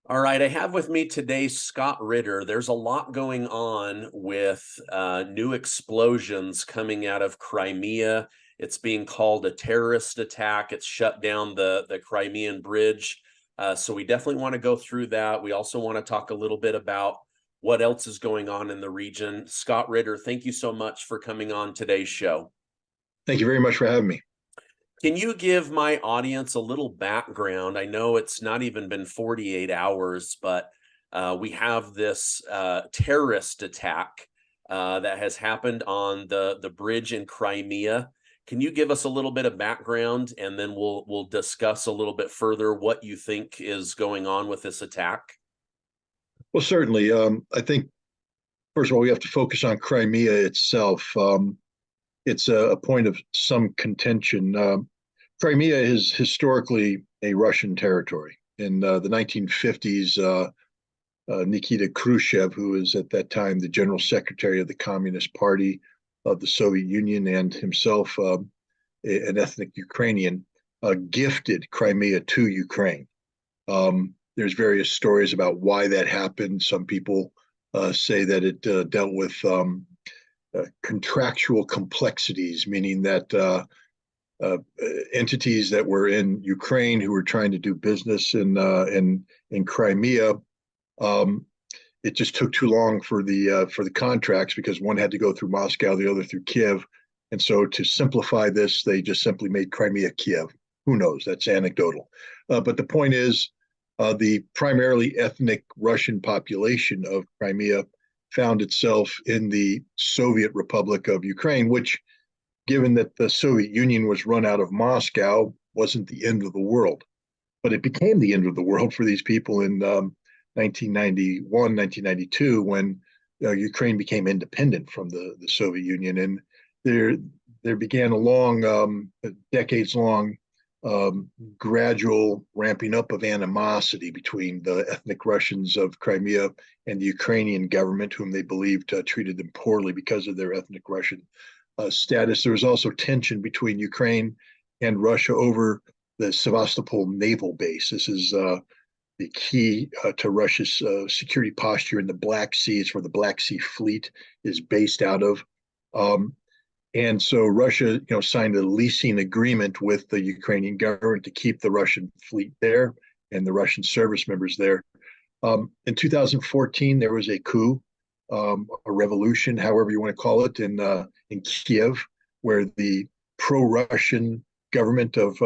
All right, I have with me today Scott Ritter. There's a lot going on with new explosions coming out of Crimea. It's being called a terrorist attack. It's shut down the Crimean bridge. So we definitely want to go through that. We also want to talk a little bit about what else is going on in the region. Scott Ritter, thank you so much for coming on today's show. Thank you very much for having me. Can you give my audience a little background? I know it's not even been 48 hours, but we have this terrorist attack that has happened on the bridge in Crimea. Can you give us a little bit of background, and then we'll discuss a little bit further what you think is going on with this attack? Well, certainly. I think, first of all, we have to focus on Crimea itself. It's a point of some contention. Crimea is historically a Russian territory. In the 1950s, Nikita Khrushchev, who was at that time the general secretary of the Communist Party of the Soviet Union and himself an ethnic Ukrainian, gifted Crimea to Ukraine. There's various stories about why that happened. Some people say that it dealt with contractual complexities, meaning that uh, entities that were in Ukraine who were trying to do business in Crimea. Um, it just took too long for the contracts because one had to go through Moscow, the other through Kiev, and so to simplify this, they just simply made Crimea Kiev. Who knows? That's anecdotal, but the point is, the primarily ethnic Russian population of Crimea found itself in the Soviet Republic of Ukraine, which, given that the Soviet Union was run out of Moscow, wasn't the end of the world. But it became the end of the world for these people in 1991, 1992, when Ukraine became independent from the Soviet Union. And there began a long, decades long gradual ramping up of animosity between the ethnic Russians of Crimea and the Ukrainian government, whom they believed treated them poorly because of their ethnic Russian status. There was also tension between Ukraine and Russia over the Sevastopol naval base. This is the key to Russia's security posture in the Black Sea. It's where the Black Sea Fleet is based out of. And so Russia, signed a leasing agreement with the Ukrainian government to keep the Russian fleet there and the Russian service members there. In 2014, there was a coup, a revolution, however you want to call it, in Kiev, where the pro-Russian government of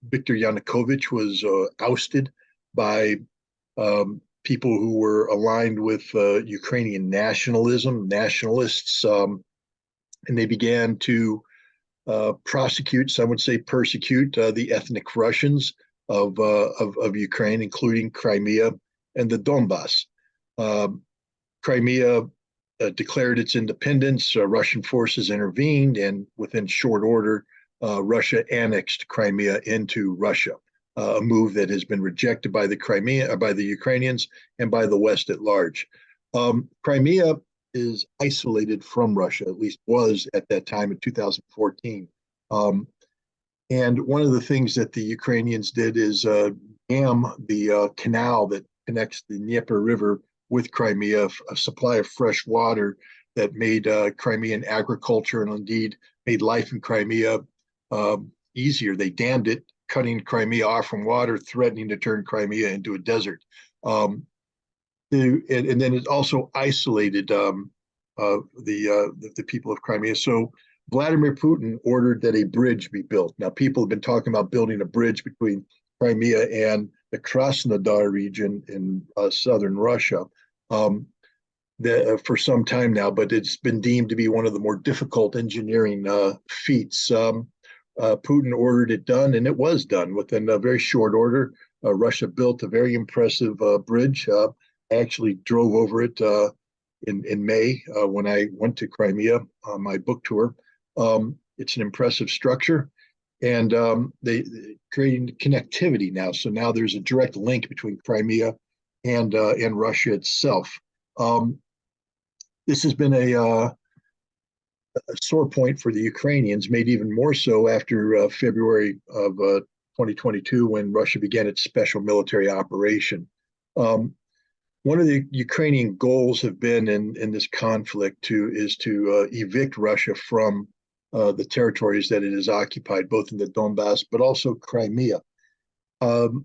Viktor Yanukovych was ousted by people who were aligned with Ukrainian nationalists, and they began to prosecute, some would say persecute, the ethnic Russians of Ukraine, including Crimea and the Donbass. Crimea declared its independence. Russian forces intervened, and within short order, Russia annexed Crimea into Russia. A move that has been rejected by the Ukrainians and by the West at large. Crimea is isolated from Russia, at least was at that time in 2014. And one of the things that the Ukrainians did is dam the canal that connects the Dnieper River with Crimea, a supply of fresh water that made Crimean agriculture and indeed made life in Crimea easier. They dammed it, cutting Crimea off from water, threatening to turn Crimea into a desert. And then it also isolated the people of Crimea. So Vladimir Putin ordered that a bridge be built. Now, people have been talking about building a bridge between Crimea and the Krasnodar region in southern Russia for some time now, but it's been deemed to be one of the more difficult engineering feats. Putin ordered it done, and it was done within a very short order. Russia built a very impressive bridge. I actually drove over it in May when I went to Crimea on my book tour. It's an impressive structure, and they creating connectivity now. So now there's a direct link between Crimea and Russia itself. This has been a sore point for the Ukrainians, made even more so after February of 2022, when Russia began its special military operation. One of the Ukrainian goals have been in this conflict to evict Russia from the territories that it has occupied, both in the Donbass but also Crimea. Um,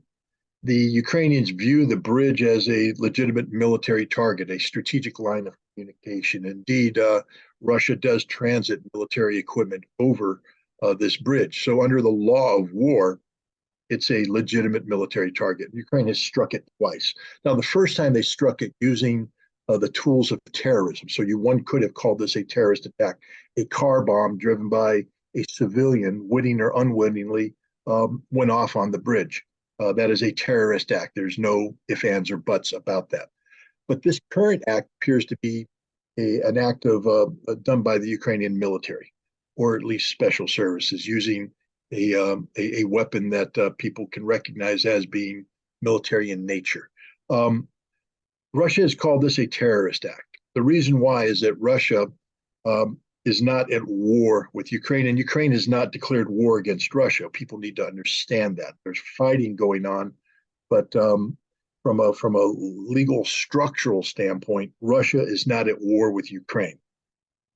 the Ukrainians view the bridge as a legitimate military target, a strategic line of communication. Indeed, Russia does transit military equipment over this bridge. So, under the law of war, it's a legitimate military target. Ukraine has struck it twice. Now, the first time they struck it using the tools of terrorism. So one could have called this a terrorist attack. A car bomb driven by a civilian, witting or unwittingly, went off on the bridge. That is a terrorist act. There's no ifs, ands, or buts about that. But this current act appears to be an act of done by the Ukrainian military, or at least special services, using a weapon that people can recognize as being military in nature. Russia has called this a terrorist act. The reason why is that Russia is not at war with Ukraine, and Ukraine has not declared war against Russia. People need to understand that. There's fighting going on, but from a legal structural standpoint, Russia is not at war with Ukraine.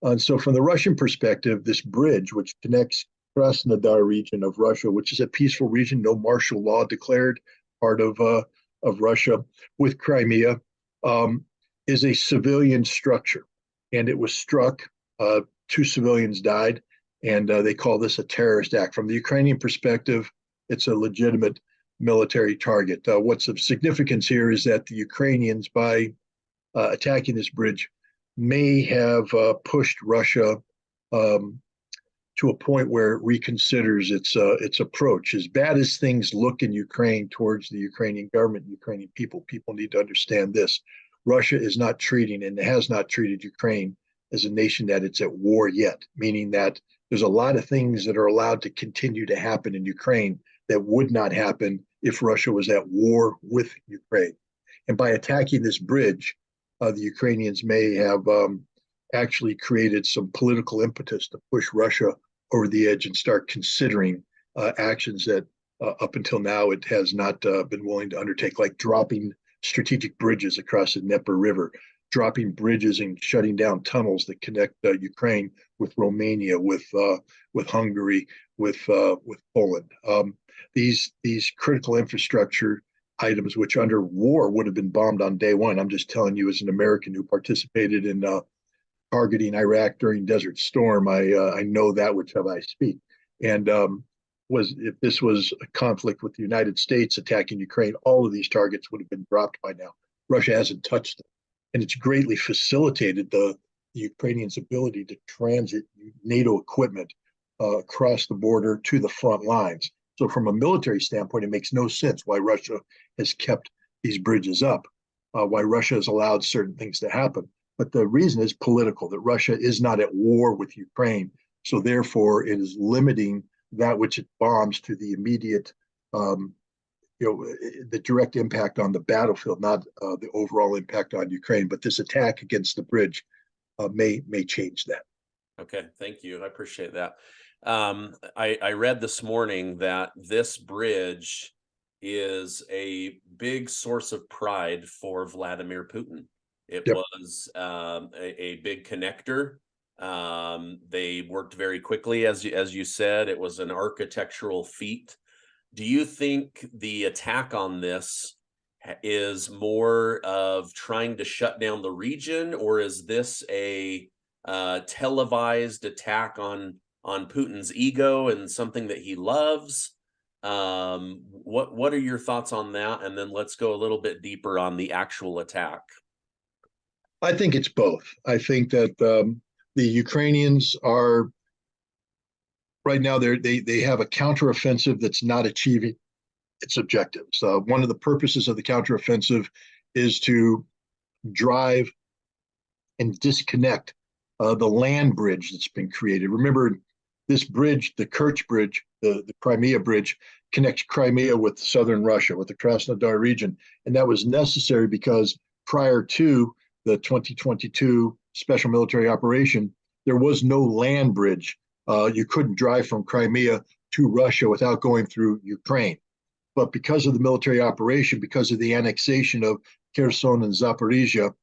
And so from the Russian perspective, this bridge, which connects Krasnodar region of Russia, which is a peaceful region, no martial law declared, part of Russia, with Crimea, is a civilian structure. And it was struck, 2 civilians died, and they call this a terrorist act. From the Ukrainian perspective, it's a legitimate military target. What's of significance here is that the Ukrainians, by attacking this bridge, may have pushed Russia to a point where it reconsiders its approach. As bad as things look in Ukraine towards the Ukrainian government, Ukrainian people need to understand this. Russia is not treating and has not treated Ukraine as a nation that it's at war yet, meaning that there's a lot of things that are allowed to continue to happen in Ukraine that would not happen if Russia was at war with Ukraine. And by attacking this bridge, the Ukrainians may have actually created some political impetus to push Russia over the edge and start considering actions that up until now it has not been willing to undertake, like dropping strategic bridges across the Dnieper River, dropping bridges and shutting down tunnels that connect Ukraine with Romania, with Hungary, with Poland. These critical infrastructure items, which under war would have been bombed on day one. I'm just telling you, as an American who participated in targeting Iraq during Desert Storm, I know that which of I speak. And if this was a conflict with the United States attacking Ukraine, all of these targets would have been dropped by now. Russia hasn't touched them, and it's greatly facilitated the Ukrainians' ability to transit NATO equipment across the border to the front lines. So from a military standpoint, it makes no sense why Russia has kept these bridges up, why Russia has allowed certain things to happen. But the reason is political, that Russia is not at war with Ukraine. So therefore, it is limiting that which it bombs to the immediate, the direct impact on the battlefield, not the overall impact on Ukraine. But this attack against the bridge may change that. Okay, thank you. I appreciate that. I read this morning that this bridge is a big source of pride for Vladimir Putin. It Yep. was a big connector. They worked very quickly, as you said. It was an architectural feat. Do you think the attack on this is more of trying to shut down the region, or is this a televised attack on Putin's ego and something that he loves? What are your thoughts on that? And then let's go a little bit deeper on the actual attack. I think it's both. I think that the Ukrainians are right now they have a counteroffensive that's not achieving its objectives. One of the purposes of the counteroffensive is to drive and disconnect the land bridge that's been created. Remember, this bridge, the Kerch Bridge, the Crimea Bridge, connects Crimea with southern Russia, with the Krasnodar region. And that was necessary because prior to the 2022 special military operation, there was no land bridge. You couldn't drive from Crimea to Russia without going through Ukraine. but because of the military operation, because of the annexation of Kherson and Zaporizhia,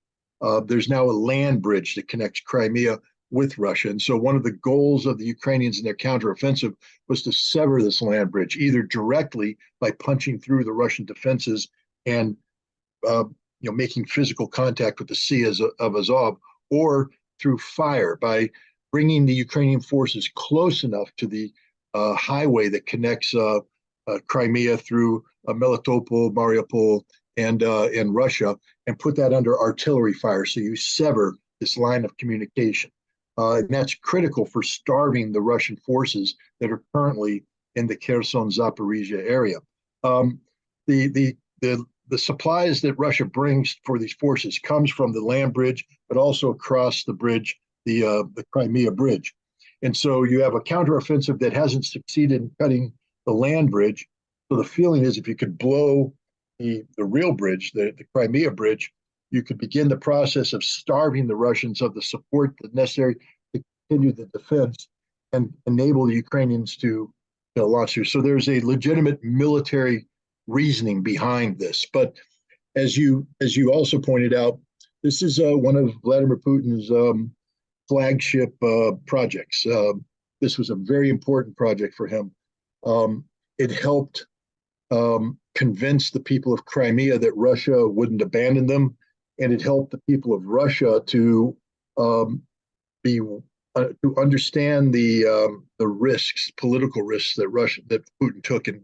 there's now a land bridge that connects Crimea with Russia. And so one of the goals of the Ukrainians in their counteroffensive was to sever this land bridge, either directly by punching through the Russian defenses and making physical contact with the Sea of Azov, or through fire by bringing the Ukrainian forces close enough to the highway that connects Crimea through Melitopol, Mariupol, and Russia, and put that under artillery fire. So you sever this line of communication. And that's critical for starving the Russian forces that are currently in the Kherson Zaporizhia area. The supplies that Russia brings for these forces comes from the land bridge, but also across the bridge, the Crimea bridge. And so you have a counteroffensive that hasn't succeeded in cutting the land bridge. So the feeling is if you could blow the real bridge, the Crimea bridge, you could begin the process of starving the Russians of the support that's necessary to continue the defense and enable the Ukrainians to launch through. So there's a legitimate military reasoning behind this. But as you also pointed out, this is one of Vladimir Putin's flagship projects. This was a very important project for him. It helped convince the people of Crimea that Russia wouldn't abandon them, and it helped the people of Russia to understand the risks, political risks that Putin took in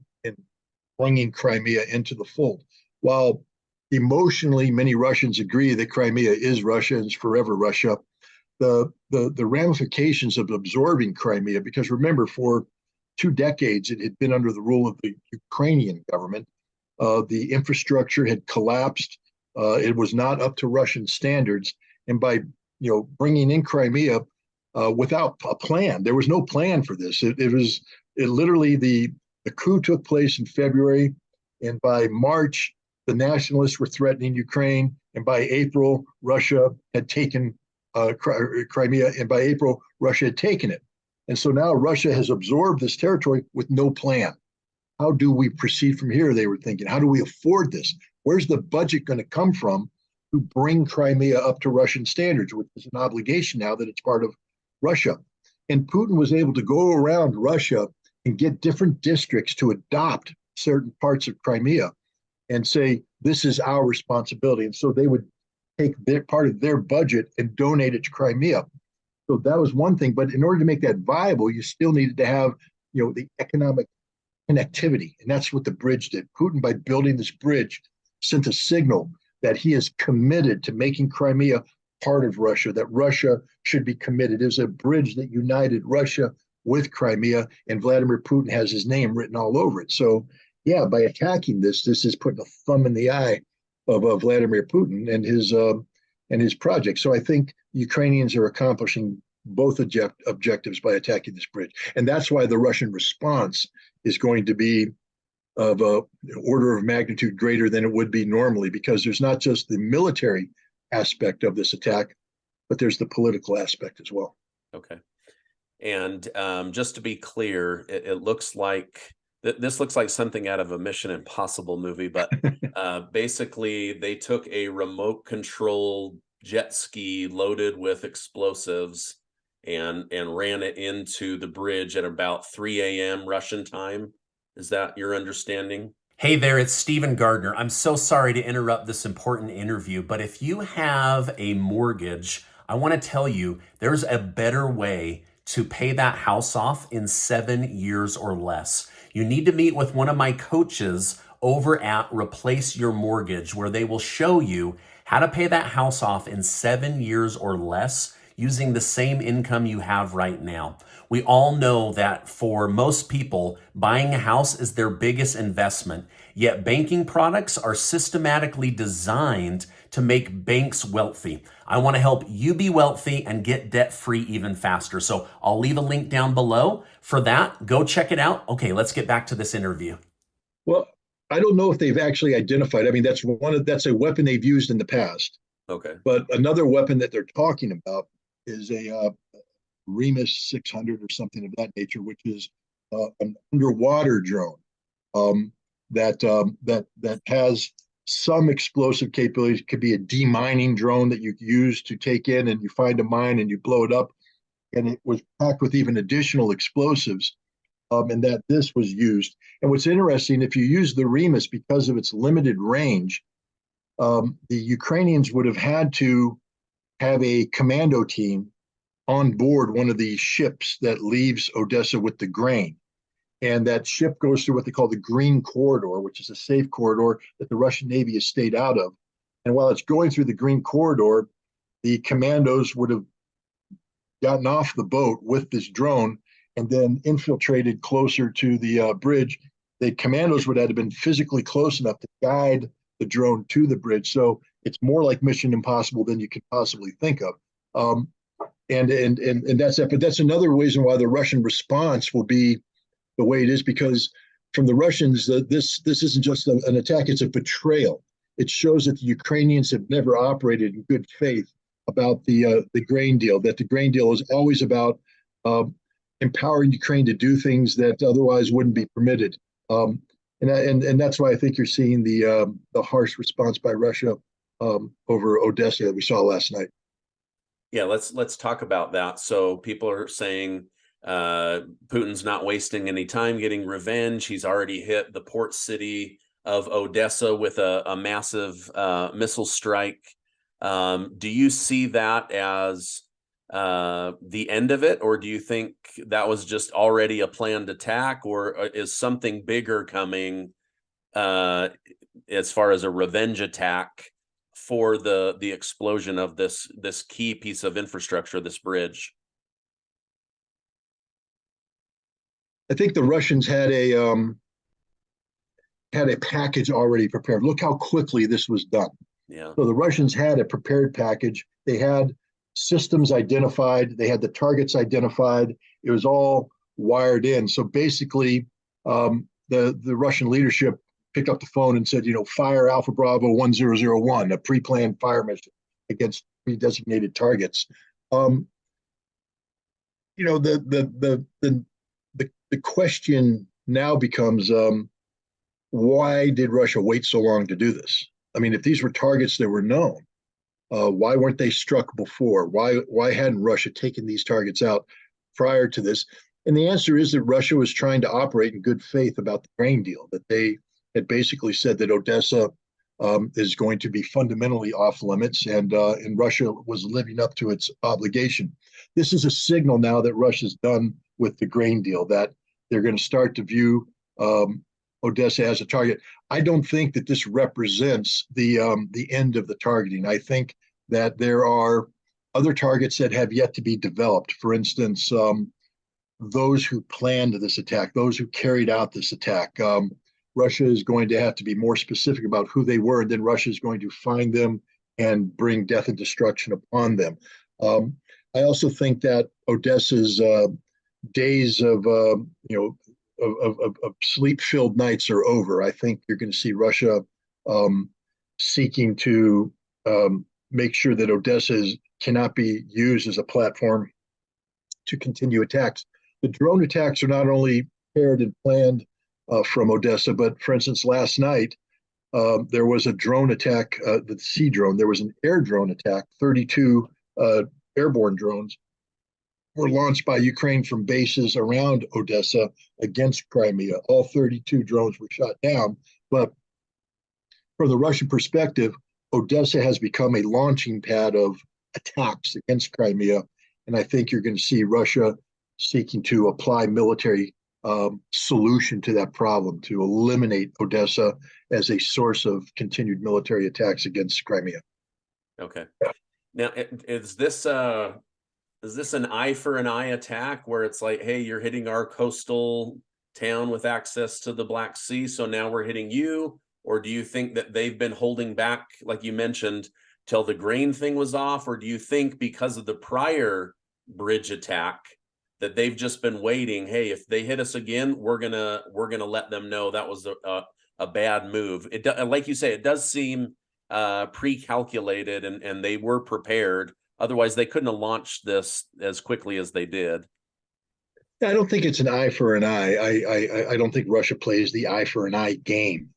bringing Crimea into the fold. While emotionally many Russians agree that Crimea is Russia and is forever Russia, the ramifications of absorbing Crimea, because remember, for 2 decades it had been under the rule of the Ukrainian government. The infrastructure had collapsed. It was not up to Russian standards, and by bringing in Crimea without a plan, there was no plan for this. It literally the coup took place in February, and by March, the nationalists were threatening Ukraine, and by April, Russia had taken Crimea, and by April, Russia had taken it. And so now Russia has absorbed this territory with no plan. How do we proceed from here? They were thinking, how do we afford this? Where's the budget going to come from to bring Crimea up to Russian standards, which is an obligation now that it's part of Russia? And Putin was able to go around Russia and get different districts to adopt certain parts of Crimea and say, this is our responsibility. And so they would take their part of their budget and donate it to Crimea. So that was one thing. But in order to make that viable, you still needed to have, the economic connectivity. And that's what the bridge did. Putin, by building this bridge, sent a signal that he is committed to making Crimea part of Russia, that Russia should be committed. It was a bridge that united Russia with Crimea, and Vladimir Putin has his name written all over it. So, yeah, by attacking this is putting a thumb in the eye of Vladimir Putin and his project. So I think Ukrainians are accomplishing both objectives by attacking this bridge, and that's why the Russian response is going to be of an order of magnitude greater than it would be normally, because there's not just the military aspect of this attack, but there's the political aspect as well. Okay. And just to be clear, it looks like this looks like something out of a Mission Impossible movie, but basically they took a remote controlled jet ski loaded with explosives and ran it into the bridge at about 3 a.m. Russian time. Is that your understanding? Hey there, it's Stephen Gardner. I'm so sorry to interrupt this important interview, but if you have a mortgage, I want to tell you there's a better way to pay that house off in 7 years or less. You need to meet with one of my coaches over at Replace Your Mortgage, where they will show you how to pay that house off in 7 years or less using the same income you have right now. We all know that for most people, buying a house is their biggest investment, yet banking products are systematically designed to make banks wealthy. I want to help you be wealthy and get debt-free even faster. So I'll leave a link down below for that. Go check it out. Okay, let's get back to this interview. Well, I don't know if they've actually identified. I mean, that's a weapon they've used in the past. Okay. But another weapon that they're talking about is a Remus 600 or something of that nature, which is an underwater drone. that has some explosive capabilities. It could be a demining drone that you use to take in, and you find a mine and you blow it up, and it was packed with even additional explosives, and that this was used. And what's interesting, if you use the Remus, because of its limited range, the Ukrainians would have had to have a commando team on board one of these ships that leaves Odessa with the grain. And that ship goes through what they call the Green Corridor, which is a safe corridor that the Russian Navy has stayed out of. And while it's going through the Green Corridor, the commandos would have gotten off the boat with this drone and then infiltrated closer to the bridge. The commandos would have been physically close enough to guide the drone to the bridge. So it's more like Mission Impossible than you can possibly think of. And that's it. But that's another reason why the Russian response will be the way it is, because from the Russians, this isn't just an attack, it's a betrayal. It shows that the Ukrainians have never operated in good faith about the grain deal, that the grain deal is always about empowering Ukraine to do things that otherwise wouldn't be permitted. And that's why I think you're seeing the harsh response by Russia over Odessa that we saw last night. Yeah, let's talk about that. So people are saying Putin's not wasting any time getting revenge. He's already hit the port city of Odessa with a massive missile strike. Do you see that as the end of it, or do you think that was just already a planned attack, or is something bigger coming as far as a revenge attack for the explosion of this key piece of infrastructure, this bridge? I think the Russians had a package already prepared. Look how quickly this was done. Yeah. So the Russians had a prepared package. They had systems identified. They had the targets identified. It was all wired in. So basically, the Russian leadership picked up the phone and said, fire Alpha Bravo 1001, a pre-planned fire mission against pre-designated targets. The question now becomes, why did Russia wait so long to do this? I mean, if these were targets that were known, why weren't they struck before? Why hadn't Russia taken these targets out prior to this? And the answer is that Russia was trying to operate in good faith about the grain deal, that they had basically said that Odessa is going to be fundamentally off limits, and Russia was living up to its obligation. This is a signal now that Russia's done with the grain deal, that they're going to start to view Odessa as a target. I don't think that this represents the end of the targeting. I think that there are other targets that have yet to be developed. For instance, those who planned this attack, those who carried out this attack. Russia is going to have to be more specific about who they were, and then Russia is going to find them and bring death and destruction upon them. I also think that Odessa's days of sleep-filled nights are over. I think you're going to see Russia seeking to make sure that Odessa cannot be used as a platform to continue attacks. The drone attacks are not only prepared and planned from Odessa, but for instance, last night there was a drone attack, the sea drone. There was an air drone attack. 32 airborne drones were launched by Ukraine from bases around Odessa against Crimea. All 32 drones were shot down. But from the Russian perspective, Odessa has become a launching pad of attacks against Crimea. And I think you're going to see Russia seeking to apply military solution to that problem, to eliminate Odessa as a source of continued military attacks against Crimea. Okay. Now, is this an eye for an eye attack where it's like, hey, you're hitting our coastal town with access to the Black Sea, so now we're hitting you? Or do you think that they've been holding back, like you mentioned, till the grain thing was off? Or do you think because of the prior bridge attack that they've just been waiting, hey, if they hit us again, we're gonna let them know that was a bad move? It, like you say, it does seem pre-calculated, and they were prepared. Otherwise, they couldn't have launched this as quickly as they did. I don't think it's an eye for an eye. I don't think Russia plays the eye for an eye game.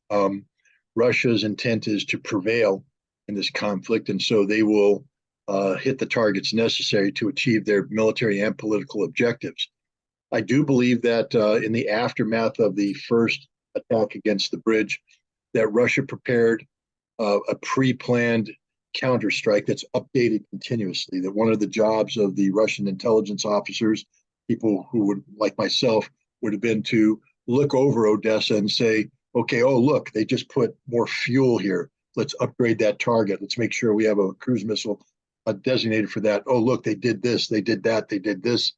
Russia's intent is to prevail in this conflict, and so they will hit the targets necessary to achieve their military and political objectives. I do believe that in the aftermath of the first attack against the bridge, that Russia prepared a pre-planned counterstrike that's updated continuously. That one of the jobs of the Russian intelligence officers, people who would, like myself, would have been to look over Odessa and say, okay, oh, look, they just put more fuel here. Let's upgrade that target. Let's make sure we have a cruise missile designated for that. Oh, look, they did this, they did that, they did this.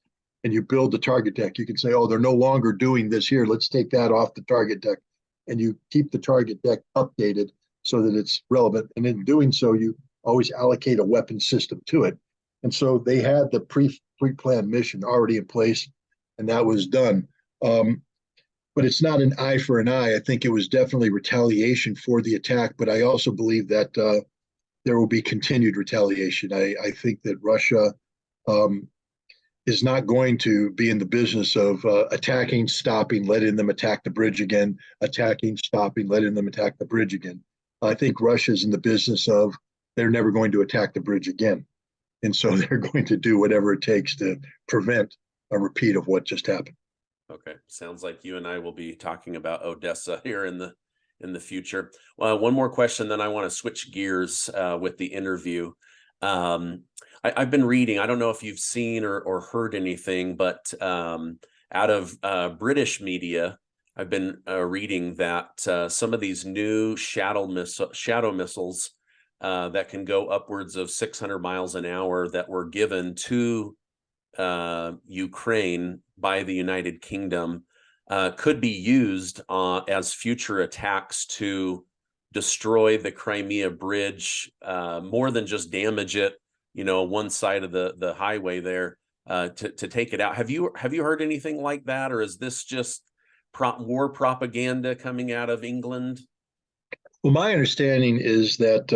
And you build the target deck. You can say, oh, they're no longer doing this here. Let's take that off the target deck. And you keep the target deck updated so that it's relevant. And in doing so, you always allocate a weapon system to it. And so they had the pre-planned mission already in place, and that was done. But it's not an eye for an eye. I think it was definitely retaliation for the attack, but I also believe that there will be continued retaliation. I think that Russia is not going to be in the business of attacking, stopping, letting them attack the bridge again, attacking, stopping, letting them attack the bridge again. I think Russia's in the business of they're never going to attack the bridge again. And so they're going to do whatever it takes to prevent a repeat of what just happened. Okay, sounds like you and I will be talking about Odessa here in the future. Well, one more question, then I want to switch gears with the interview. I've been reading, I don't know if you've seen or heard anything, but out of British media, I've been reading that some of these new shadow missiles that can go upwards of 600 miles an hour that were given to Ukraine by the United Kingdom could be used as future attacks to destroy the Crimea bridge, more than just damage it, one side of the highway there, to take it out. Have you heard anything like that, or is this just war propaganda coming out of England? Well, my understanding is that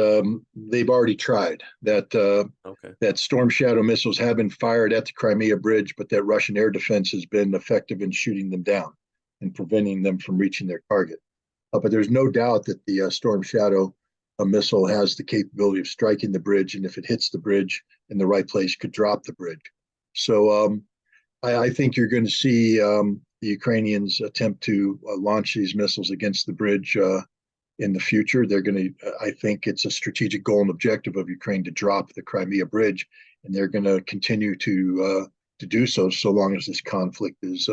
they've already tried that. Okay. That Storm Shadow missiles have been fired at the Crimea bridge, but that Russian air defense has been effective in shooting them down and preventing them from reaching their target. But there's no doubt that the Storm Shadow missile has the capability of striking the bridge, and if it hits the bridge in the right place, could drop the bridge. So I think you're going to see the Ukrainians attempt to launch these missiles against the bridge in the future. They're going to, I think it's a strategic goal and objective of Ukraine to drop the Crimea bridge, and they're going to continue to do so long as this conflict is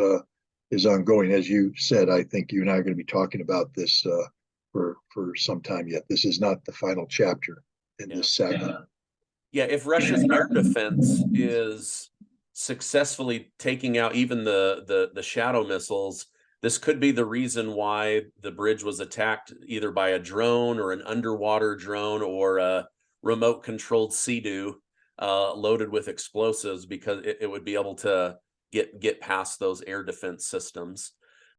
ongoing. As you said, I think you and I are going to be talking about this for some time yet. This is not the final chapter in this saga. Yeah, if Russia's air defense is successfully taking out even the shadow missiles, this could be the reason why the bridge was attacked either by a drone or an underwater drone or a remote controlled Sea-Doo loaded with explosives, because it would be able to get past those air defense systems.